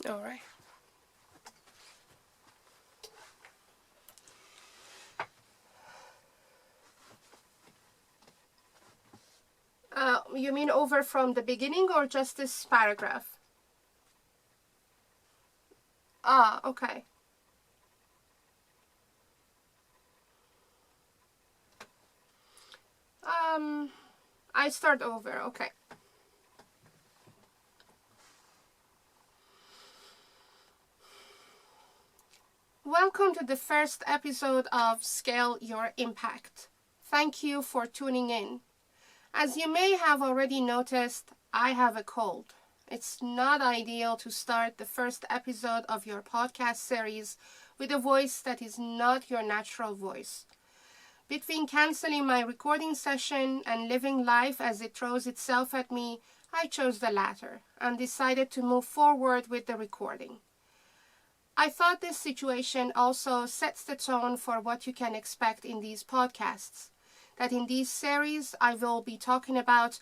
All right. You mean over from the beginning or just this paragraph? Ah, okay. I start over, okay. Welcome to the first episode of Scale Your Impact. Thank you for tuning in. As you may have already noticed, I have a cold. It's not ideal to start the first episode of your podcast series with a voice that is not your natural voice. Between canceling my recording session and living life as it throws itself at me, I chose the latter and decided to move forward with the recording. I thought this situation also sets the tone for what you can expect in these podcasts. That in these series, I will be talking about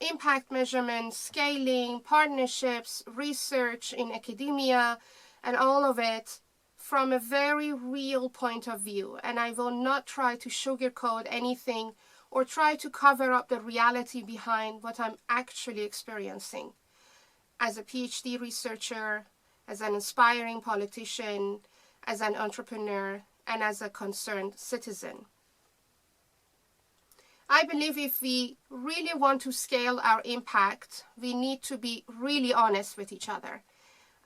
impact measurement, scaling, partnerships, research in academia, and all of it from a very real point of view. And I will not try to sugarcoat anything or try to cover up the reality behind what I'm actually experiencing as a PhD researcher, as an inspiring politician, as an entrepreneur, and as a concerned citizen. I believe if we really want to scale our impact, we need to be really honest with each other.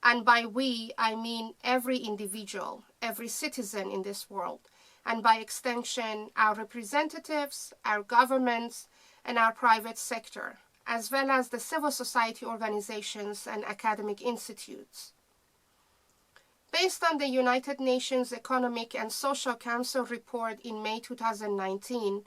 And by we, I mean every individual, every citizen in this world, and by extension, our representatives, our governments, and our private sector, as well as the civil society organizations and academic institutes. Based on the United Nations Economic and Social Council report in May 2019,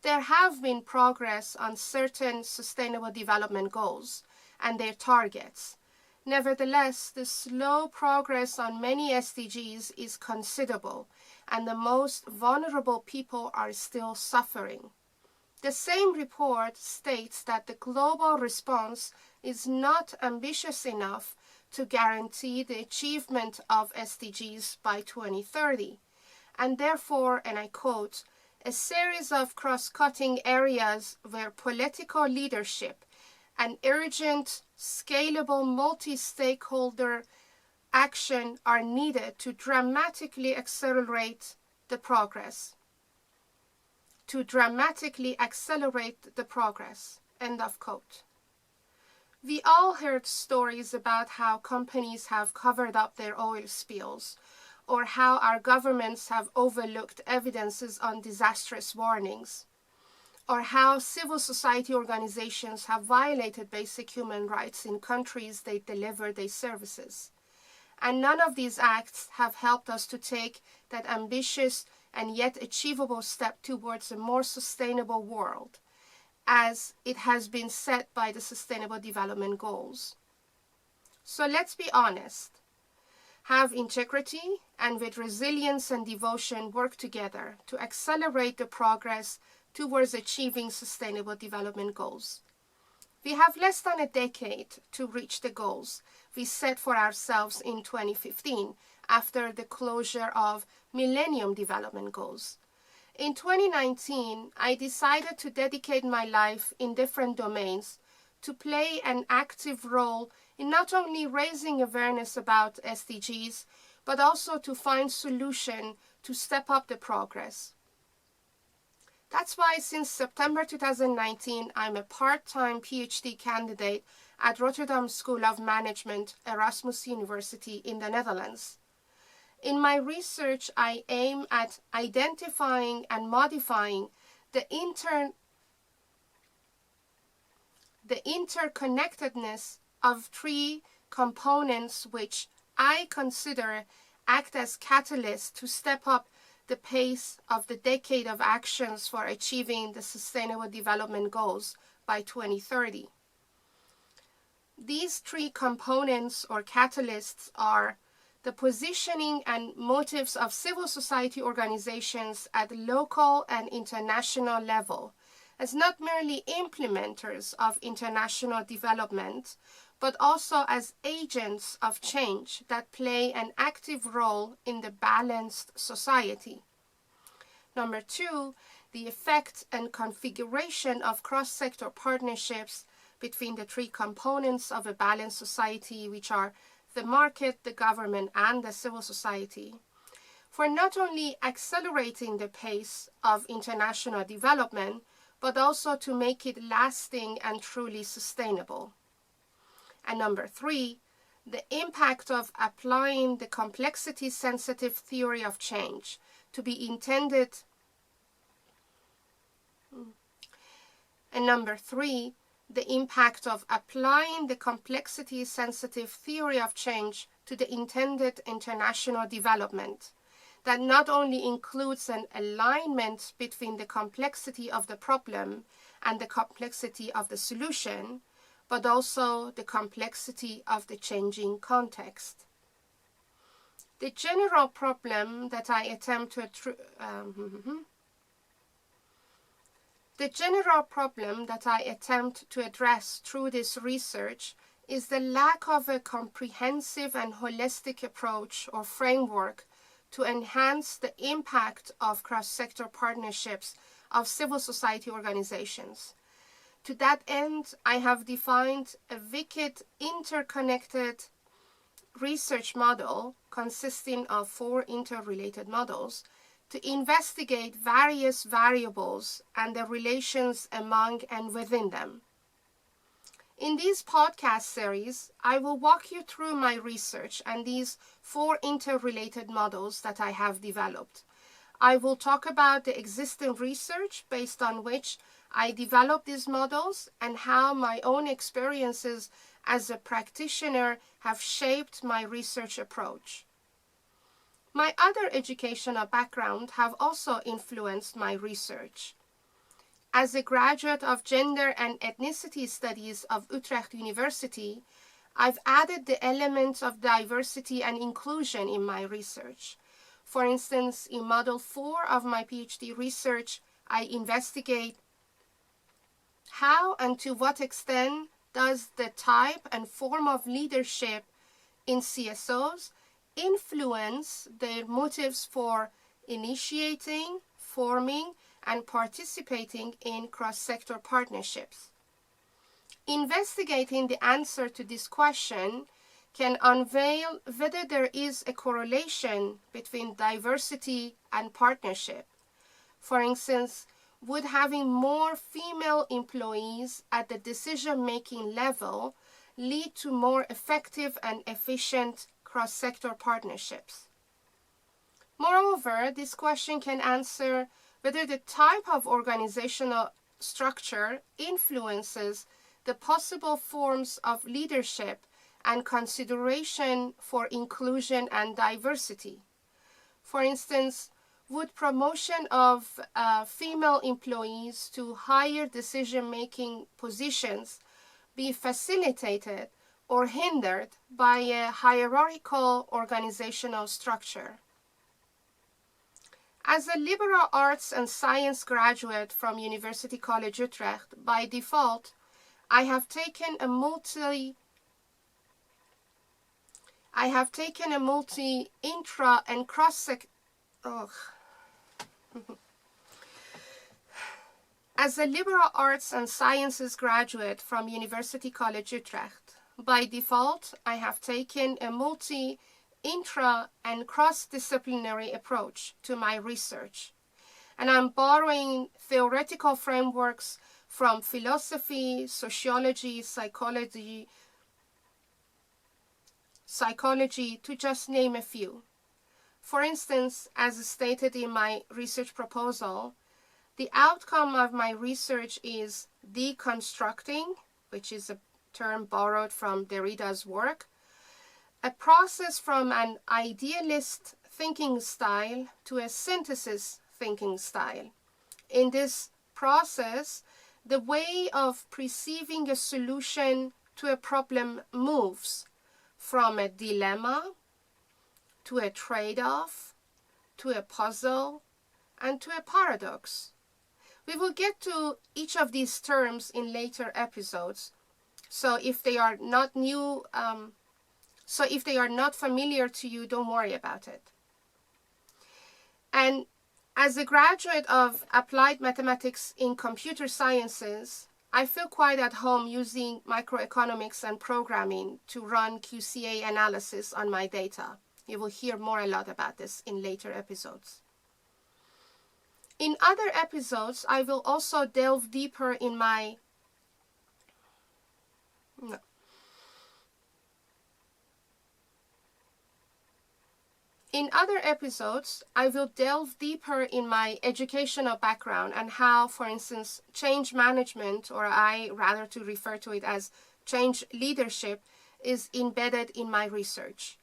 there have been progress on certain Sustainable Development Goals and their targets. Nevertheless, the slow progress on many SDGs is considerable, and the most vulnerable people are still suffering. The same report states that the global response is not ambitious enough to guarantee the achievement of SDGs by 2030, and therefore, and I quote, a series of cross-cutting areas where political leadership and urgent, scalable, multi-stakeholder action are needed to dramatically accelerate the progress. End of quote. We all heard stories about how companies have covered up their oil spills, or how our governments have overlooked evidences on disastrous warnings, or how civil society organizations have violated basic human rights in countries they deliver their services. And none of these acts have helped us to take that ambitious and yet achievable step towards a more sustainable world, as it has been set by the Sustainable Development Goals. So let's be honest. Have integrity, and with resilience and devotion work together to accelerate the progress towards achieving Sustainable Development Goals. We have less than a decade to reach the goals we set for ourselves in 2015 after the closure of Millennium Development Goals. In 2019, I decided to dedicate my life in different domains to play an active role in not only raising awareness about SDGs, but also to find solutions to step up the progress. That's why since September 2019, I'm a part-time PhD candidate at Rotterdam School of Management, Erasmus University in the Netherlands. In my research, I aim at identifying and modifying the interconnectedness of three components which I consider act as catalysts to step up the pace of the decade of actions for achieving the Sustainable Development Goals by 2030. These three components or catalysts are the positioning and motives of civil society organizations at local and international level as not merely implementers of international development, but also as agents of change that play an active role in the balanced society. Number 2, the effect and configuration of cross-sector partnerships between the three components of a balanced society, which are the market, the government, and the civil society, for not only accelerating the pace of international development, but also to make it lasting and truly sustainable. And number 3, the impact of applying the complexity-sensitive theory of change to be intended. And number 3, the impact of applying the complexity-sensitive theory of change to the intended international development that not only includes an alignment between the complexity of the problem and the complexity of the solution, but also the complexity of the changing context. The general problem that I attempt to address through this research is the lack of a comprehensive and holistic approach or framework to enhance the impact of cross-sector partnerships of civil society organizations. To that end, I have defined a wicked interconnected research model consisting of 4 interrelated models to investigate various variables and the relations among and within them. In these podcast series, I will walk you through my research and these 4 interrelated models that I have developed. I will talk about the existing research based on which I developed these models and how my own experiences as a practitioner have shaped my research approach. My other educational background have also influenced my research. As a graduate of Gender and Ethnicity Studies of Utrecht University, I've added the elements of diversity and inclusion in my research. For instance, in Model 4 of my PhD research, I investigate how and to what extent does the type and form of leadership in CSOs influence their motives for initiating, forming, and participating in cross-sector partnerships. Investigating the answer to this question can unveil whether there is a correlation between diversity and partnership. For instance, would having more female employees at the decision-making level lead to more effective and efficient cross-sector partnerships? Moreover, this question can answer whether the type of organizational structure influences the possible forms of leadership and consideration for inclusion and diversity. For instance, would promotion of female employees to higher decision-making positions be facilitated or hindered by a hierarchical organizational structure? As a liberal arts and science graduate from University College Utrecht, by default, I have taken a multi, intra, and cross-sector. As a liberal arts and sciences graduate from University College Utrecht, by default, I have taken a multi, intra, and cross-disciplinary approach to my research. And I'm borrowing theoretical frameworks from philosophy, sociology, psychology, to just name a few. For instance, as stated in my research proposal, the outcome of my research is deconstructing, which is a term borrowed from Derrida's work, a process from an idealist thinking style to a synthesis thinking style. In this process, the way of perceiving a solution to a problem moves from a dilemma to a trade-off to a puzzle and to a paradox. We will get to each of these terms in later episodes, So if they are not new, so if they are not familiar to you, don't worry about it. And as a graduate of applied mathematics in computer sciences, I feel quite at home using microeconomics and programming to run QCA analysis on my data. You will hear more a lot about this in later episodes. In other episodes, I will also delve deeper in my In other episodes, I will delve deeper in my educational background and how, for instance, change management, or I rather to refer to it as change leadership, is embedded in my research.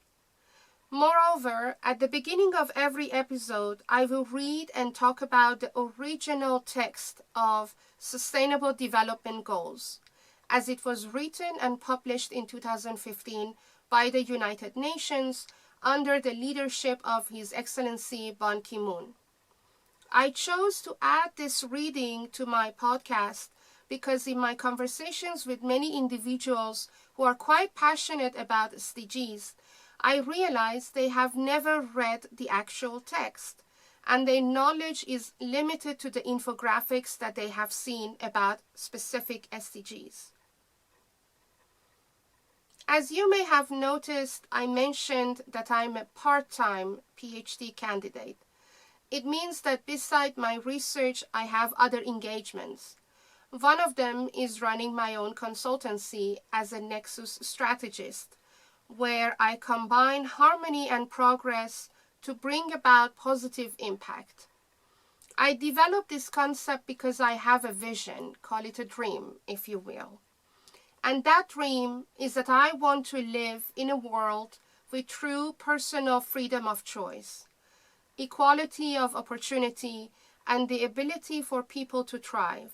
Moreover, at the beginning of every episode, I will read and talk about the original text of Sustainable Development Goals, as it was written and published in 2015 by the United Nations under the leadership of His Excellency Ban Ki-moon. I chose to add this reading to my podcast because in my conversations with many individuals who are quite passionate about SDGs, I realized they have never read the actual text, and their knowledge is limited to the infographics that they have seen about specific SDGs. As you may have noticed, I mentioned that I'm a part-time PhD candidate. It means that beside my research, I have other engagements. One of them is running my own consultancy as a Nexus strategist, where I combine harmony and progress to bring about positive impact. I developed this concept because I have a vision, call it a dream, if you will. And that dream is that I want to live in a world with true personal freedom of choice, equality of opportunity, and the ability for people to thrive,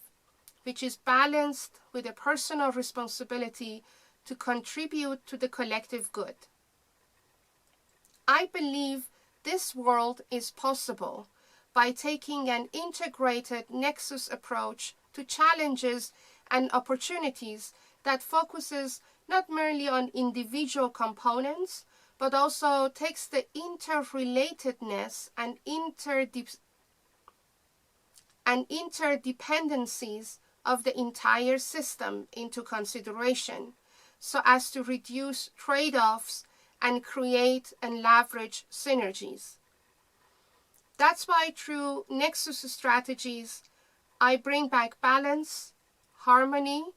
which is balanced with a personal responsibility to contribute to the collective good. I believe this world is possible by taking an integrated Nexus approach to challenges and opportunities that focuses not merely on individual components, but also takes the interrelatedness and interdependencies of the entire system into consideration, so as to reduce trade-offs and create and leverage synergies. That's why through Nexus strategies, I bring back balance, harmony.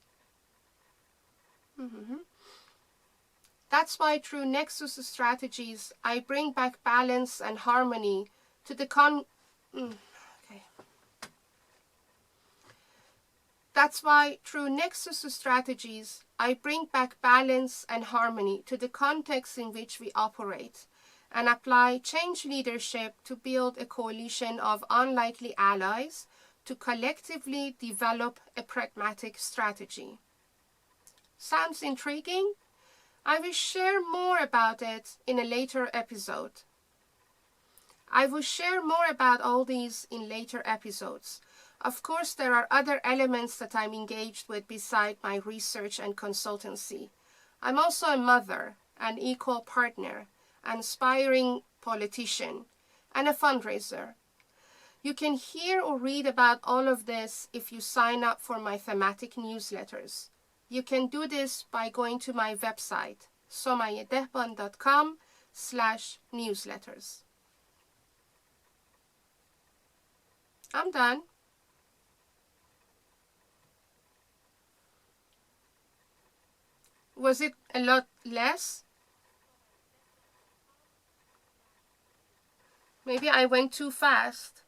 That's why through Nexus strategies, I bring back balance and harmony to the That's why through Nexus strategies, I bring back balance and harmony to the context in which we operate and apply change leadership to build a coalition of unlikely allies to collectively develop a pragmatic strategy. Sounds intriguing? I will share more about it in a later episode. I will share more about all these in later episodes. Of course, there are other elements that I'm engaged with beside my research and consultancy. I'm also a mother, an equal partner, an aspiring politician, and a fundraiser. You can hear or read about all of this if you sign up for my thematic newsletters. You can do this by going to my website, somayedehban.com/newsletters. I'm done. Was it a lot less? Maybe I went too fast.